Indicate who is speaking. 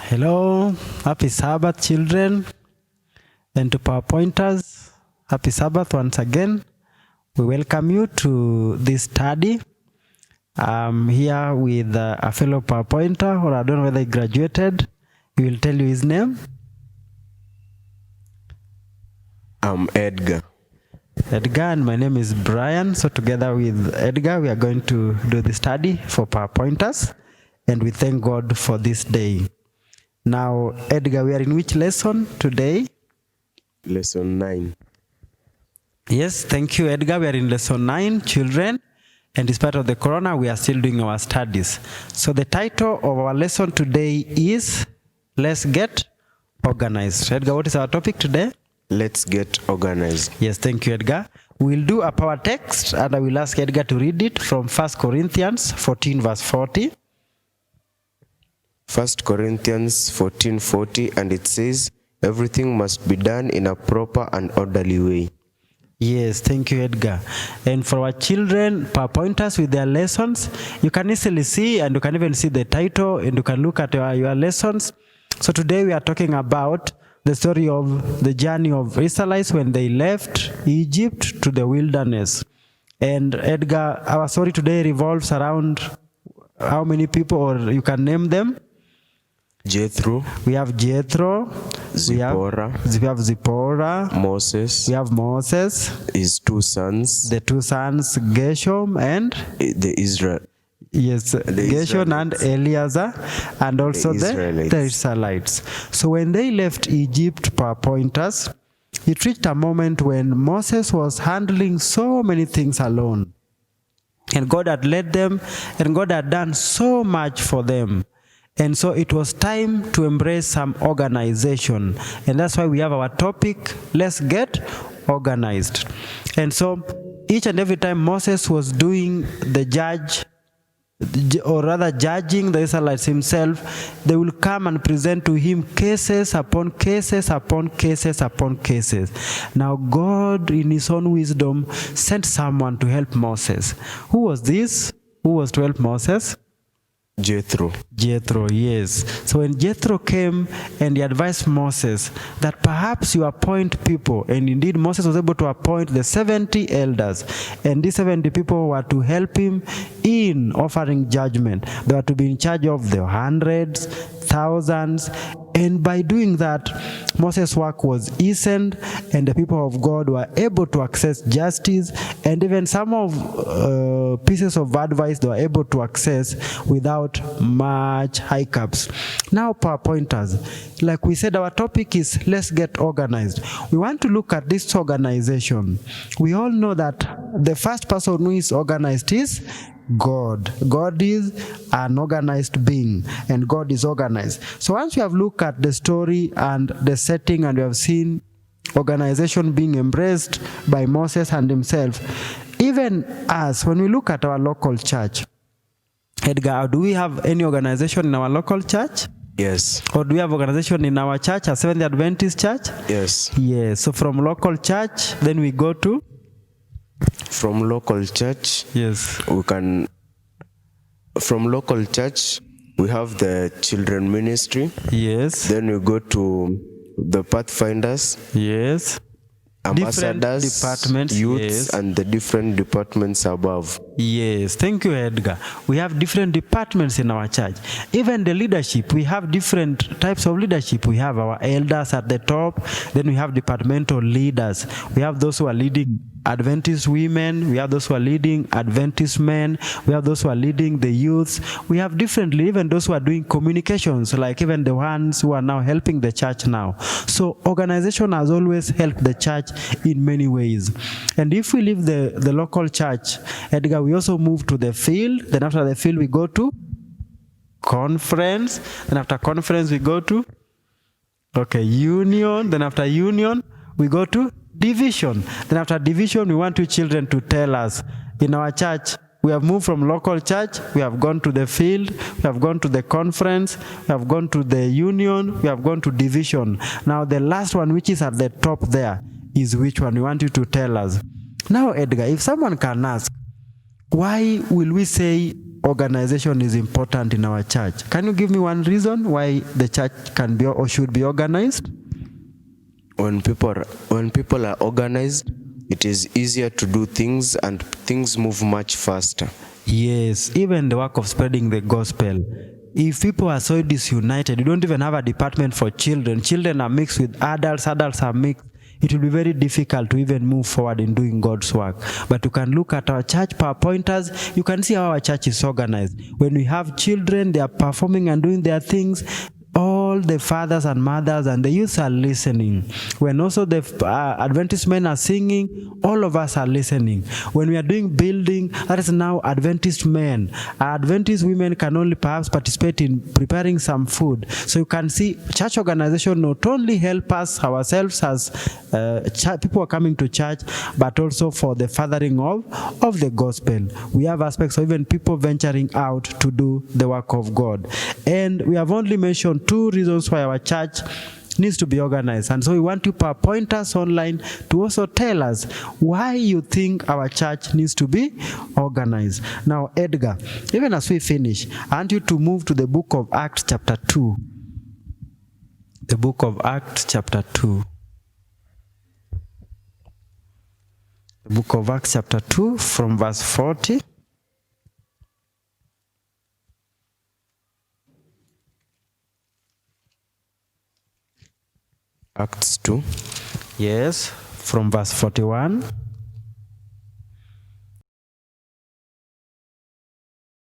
Speaker 1: Hello, happy Sabbath, children, and to PowerPointers, happy Sabbath once again. We welcome you to this study. I'm here with a fellow PowerPointer, or I don't know whether he graduated. He will tell you his name.
Speaker 2: I'm Edgar.
Speaker 1: Edgar, and my name is Brian. So together with Edgar, we are going to do the study for PowerPointers, and we thank God for this day. Now, Edgar, we are in which lesson today?
Speaker 2: Lesson 9.
Speaker 1: Yes, thank you, Edgar. We are in lesson 9, children. And despite of the corona, we are still doing our studies. So the title of our lesson today is Let's Get Organized. Edgar, what is our topic today?
Speaker 2: Let's get organized.
Speaker 1: Yes, thank you, Edgar. We'll do a power text, and I will ask Edgar to read it from 1 Corinthians 14, verse 40.
Speaker 2: 1 Corinthians 14:40, and it says, everything must be done in a proper and orderly way.
Speaker 1: Yes, thank you, Edgar. And for our children, PowerPointers with their lessons, you can easily see, and you can even see the title, and you can look at your lessons. So today we are talking about the story of the journey of Israelites when they left Egypt to the wilderness. And Edgar, our story today revolves around how many people, or you can name them?
Speaker 2: Jethro,
Speaker 1: We have Jethro,
Speaker 2: Zipporah,
Speaker 1: we have Zipporah,
Speaker 2: Moses,
Speaker 1: we have Moses,
Speaker 2: his two sons,
Speaker 1: the two sons Gershom and
Speaker 2: the Israel.
Speaker 1: yes, Gershom and Eleazar, and also the Israelites. So when they left Egypt, PowerPointers, it reached a moment when Moses was handling so many things alone. And God had led them, and God had done so much for them. And so it was time to embrace some organization. And that's why we have our topic, Let's Get Organized. And so each and every time Moses was doing the judging the Israelites himself, they will come and present to him cases upon cases upon cases upon cases. Now God, in his own wisdom, sent someone to help Moses. Who was this? Who was to help Moses?
Speaker 2: Jethro.
Speaker 1: Jethro, yes. So when Jethro came and he advised Moses that perhaps you appoint people, and indeed Moses was able to appoint the 70 elders, and these 70 people were to help him in offering judgment. They were to be in charge of the hundreds, thousands, and by doing that, Moses' work was eased, and the people of God were able to access justice, and even some of pieces of advice they were able to access without much hiccups. Now, PowerPointers, like we said, our topic is Let's Get Organized. We want to look at this organization. We all know that the first person who is organized is God. God is an organized being, and God is organized. So once we have looked at the story and the setting, and we have seen organization being embraced by Moses and himself, even us, when we look at our local church, Edgar, do we have any organization in our local church?
Speaker 2: Yes.
Speaker 1: Or do we have organization in our church, a Seventh-day Adventist church?
Speaker 2: Yes.
Speaker 1: Yes. So from local church, then we go to?
Speaker 2: From local church,
Speaker 1: yes,
Speaker 2: from local church, we have the children ministry.
Speaker 1: Yes.
Speaker 2: Then we go to the Pathfinders.
Speaker 1: Yes.
Speaker 2: Ambassadors,
Speaker 1: different departments,
Speaker 2: youths,
Speaker 1: yes,
Speaker 2: and the different departments above.
Speaker 1: Yes, thank you, Edgar. We have different departments in our church. Even the leadership, we have different types of leadership. We have our elders at the top, then we have departmental leaders. We have those who are leading Adventist women, we have those who are leading Adventist men, we have those who are leading the youths. We have differently, even those who are doing communications, like even the ones who are now helping the church now. So organization has always helped the church in many ways. And if we leave the local church, Edgar, we also move to the field. Then after the field, we go to conference. Then after conference, we go to union. Then after union, we go to division. Then after division, we want you children to tell us, in our church, we have moved from local church, we have gone to the field, we have gone to the conference, we have gone to the union, we have gone to division. Now the last one, which is at the top there, is which one? We want you to tell us. Now, Edgar, if someone can ask, why will we say organization is important in our church? Can you give me one reason why the church can be or should be organized?
Speaker 2: When people are organized, it is easier to do things and things move much faster.
Speaker 1: Yes, even the work of spreading the gospel. If people are so disunited, you don't even have a department for children. Children are mixed with adults, adults are mixed. It will be very difficult to even move forward in doing God's work. But you can look at our church PowerPointers, you can see how our church is organized. When we have children, they are performing and doing their things. All the fathers and mothers and the youth are listening. When also the Adventist men are singing, all of us are listening. When we are doing building, that is now Adventist men. Adventist women can only perhaps participate in preparing some food. So you can see church organization not only help us ourselves as people are coming to church, but also for the furthering of the gospel. We have aspects of even people venturing out to do the work of God. And we have only mentioned 2 reasons why our church needs to be organized. And so we want you to point us online to also tell us why you think our church needs to be organized. Now, Edgar, even as we finish, I want you to move to the book of Acts chapter 2. The book of Acts chapter 2. The book of Acts chapter 2 from verse 40.
Speaker 2: Acts 2.
Speaker 1: Yes, from verse 41.